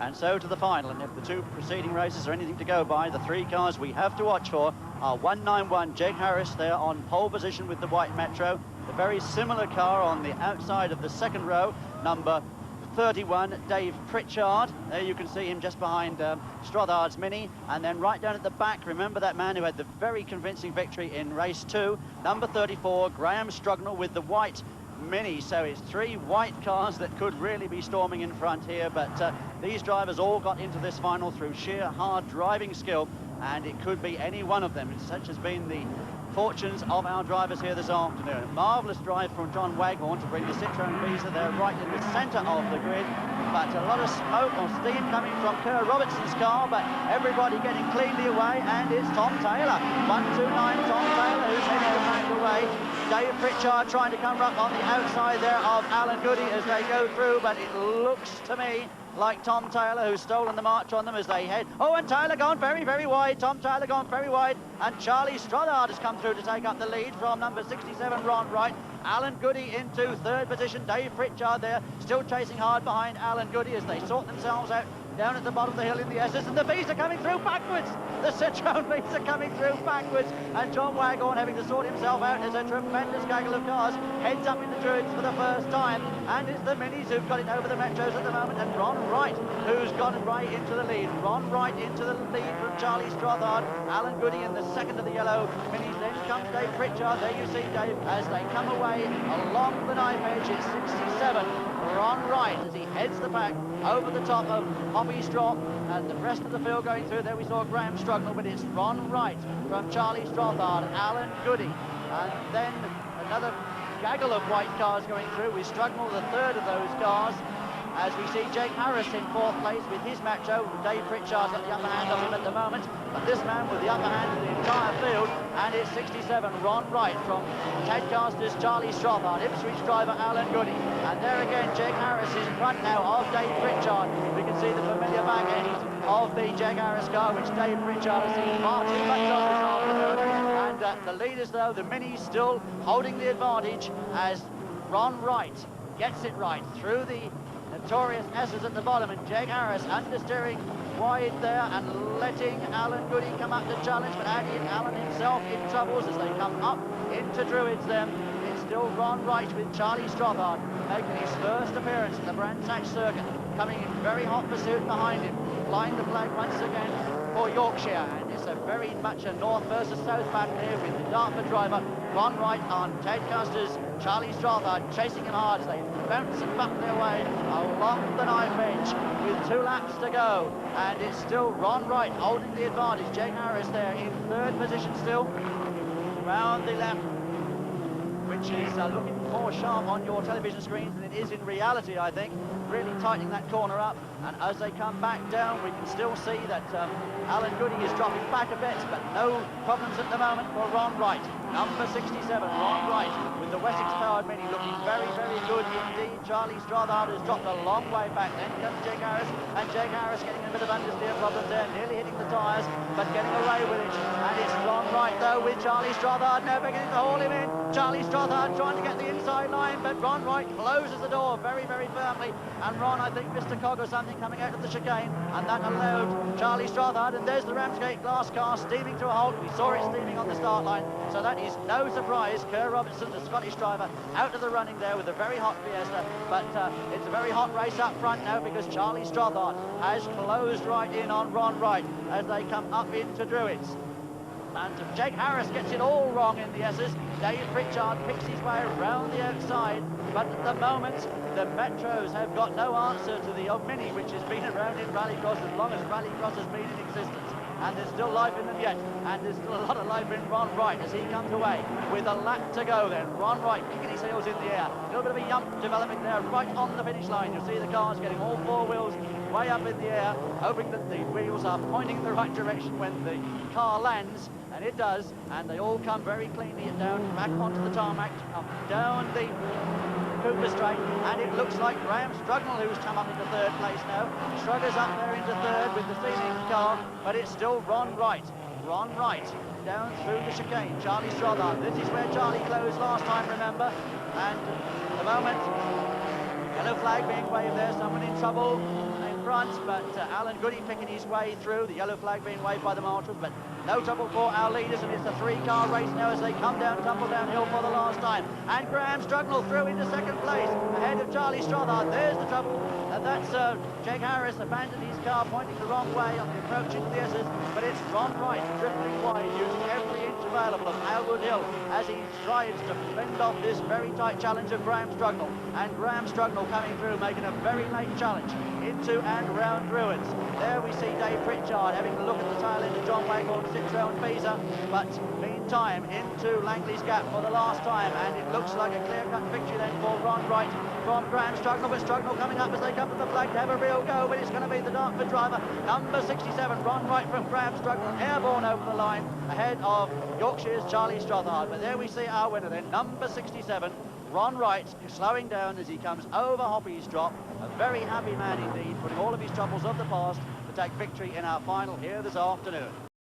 and so to the final. And if the two preceding races are anything to go by, the three cars we have to watch for are 191 Jeg Harris there on pole position with the white Metro, the very similar car on the outside of the second row, number 31, Dave Pritchard. There you can see him just behind Strothard's Mini. And then right down at the back, remember that man who had the very convincing victory in race 2, number 34, Graham Strugnall with the white Mini. So it's three white cars that could really be storming in front here, but these drivers all got into this final through sheer hard driving skill, and it could be any one of them. Such has been the fortunes of our drivers here this afternoon. A marvellous drive from John Waghorn to bring the Citroën Visa there right in the centre of the grid, but a lot of smoke or steam coming from Kerr Robertson's car, but everybody getting cleanly away, and it's Tom Taylor. 129 Tom Taylor, who's heading the back away. Dave Pritchard trying to come up on the outside there of Alan Goody as they go through, but it looks to me like Tom Taylor, who's stolen the march on them as they head. Oh, and Taylor gone very, very wide. Tom Taylor gone very wide. And Charlie Strothard has come through to take up the lead from number 67, Ron Wright. Alan Goody into third position. Dave Pritchard there, still chasing hard behind Alan Goody as they sort themselves out down at the bottom of the hill in the S's, and the Visa coming through backwards. The Citroën Visa coming through backwards, and John Waghorn having to sort himself out as a tremendous gaggle of cars heads up in the Druids for the first time, and it's the Minis who've got it over the Metros at the moment, and Ron Wright who's gone right into the lead. Ron Wright into the lead from Charlie Strothard. Alan Goody in the second of the yellow Minis. Then comes Dave Pritchard. There you see Dave as they come away along the knife edge. It's 67. Ron Wright as he heads the pack over the top of Hoppy Straw, and the rest of the field going through. There we saw Graham Strugnall, but it's Ron Wright from Charlie Strothard, Alan Goody, and then another gaggle of white cars going through with Strugnall the third of those cars, as we see Jake Harris in fourth place with his Metro. Dave Pritchard's got the upper hand of him at the moment, but this man with the upper hand in the entire field, and it's 67, Ron Wright from Tadcaster's Charlie Strothard, Ipswich driver Alan Goody, and there again Jake Harris is in front now of Dave Pritchard. We can see the familiar back end of the Jeg Harris car, which Dave Pritchard has seen far too much of this afternoon, and the leaders though, the Minis, still holding the advantage as Ron Wright gets it right through the notorious S's at the bottom, and Jeg Harris understeering wide there and letting Alan Goody come up to challenge, but Alan himself in troubles as they come up into Druids then. It's still Ron Wright with Charlie Strothard making his first appearance in the Brands Hatch circuit, coming in very hot pursuit behind him, flying the flag once again for Yorkshire, and it's a very much a north versus south battle here with the Dartford driver Ron Wright on Tadcaster's Charlie Strothard chasing him hard as they bounce and buck their way along the knife edge with 2 laps to go, and it's still Ron Wright holding the advantage. Jeg Harris there in third position still, round the left, which is looking more sharp on your television screens than it is in reality, I think. Really tightening that corner up, and as they come back down, we can still see that Alan Goody is dropping back a bit, but no problems at the moment for Ron Wright. Number 67, Ron Wright, with the Wessex powered Mini, looking very, very good indeed. Charlie Strothard has dropped a long way back. Then comes Jeg Harris, and Jeg Harris getting a bit of understeer problems there, nearly hitting the tyres, but getting away with it. And it's Ron Wright, though, with Charlie Strothard now beginning to haul him in. Charlie Strothard trying to get the inside line, but Ron Wright closes the door very, very firmly. And Ron, I think, missed a cog or something coming out of the chicane, and that allowed Charlie Strothard, and there's the Ramsgate glass car steaming to a halt. We saw it steaming on the start line, so that is no surprise. Kerr Robertson, the Scottish driver, out of the running there with a very hot Fiesta, but it's a very hot race up front now because Charlie Strothard has closed right in on Ron Wright as they come up into Druids. And Jeg Harris gets it all wrong in the S's. Dave Pritchard picks his way around the outside, but at the moment the Metros have got no answer to the Mini, which has been around in Rallycross as long as Rallycross has been in existence. And there's still life in them yet, and there's still a lot of life in Ron Wright as he comes away with a lap to go then. Ron Wright kicking his heels in the air, a little bit of a yump developing there right on the finish line. You'll see the cars getting all 4 wheels way up in the air, hoping that the wheels are pointing in the right direction when the car lands, and it does, and they all come very cleanly down back onto the tarmac, down the Cooper Straight, and it looks like Graham Strugnall who's come up into third place now. Strugger's up there into third with the Phoenix car, but it's still Ron Wright. Ron Wright down through the chicane. Charlie Strothard. This is where Charlie closed last time, remember? And at the moment, yellow flag being waved there, someone in trouble in front, but Alan Goody picking his way through, the yellow flag being waved by the marshals, but no trouble for our leaders, and it's a three-car race now as they come down, tumble downhill for the last time. And Graham Strugnall through into second place, ahead of Charlie Strothard. There's the trouble, and that's Jeg Harris abandoned his car, pointing the wrong way on the approach into the S's, but it's Ron Wright drifting wide, using every inch available of Howard Hill as he strives to fend off this very tight challenge of Graham Strugnall. And Graham Strugnall coming through, making a very late challenge into and round Ruins. There we see Dave Pritchard having a look at the tail end of John Waghorn, Citro and Beezer, but meantime into Langley's Gap for the last time, and it looks like a clear-cut victory then for Ron Wright from Graham Strugnall, but Strugnall coming up as they come to the flag to have a real go, but it's going to be the Dartford driver, number 67, Ron Wright from Graham Strugnall, airborne over the line, ahead of Yorkshire's Charlie Strothard. But there we see our winner then, number 67, Ron Wright, slowing down as he comes over Hoppy's drop. A very happy man indeed, putting all of his troubles of the past to take victory in our final here this afternoon.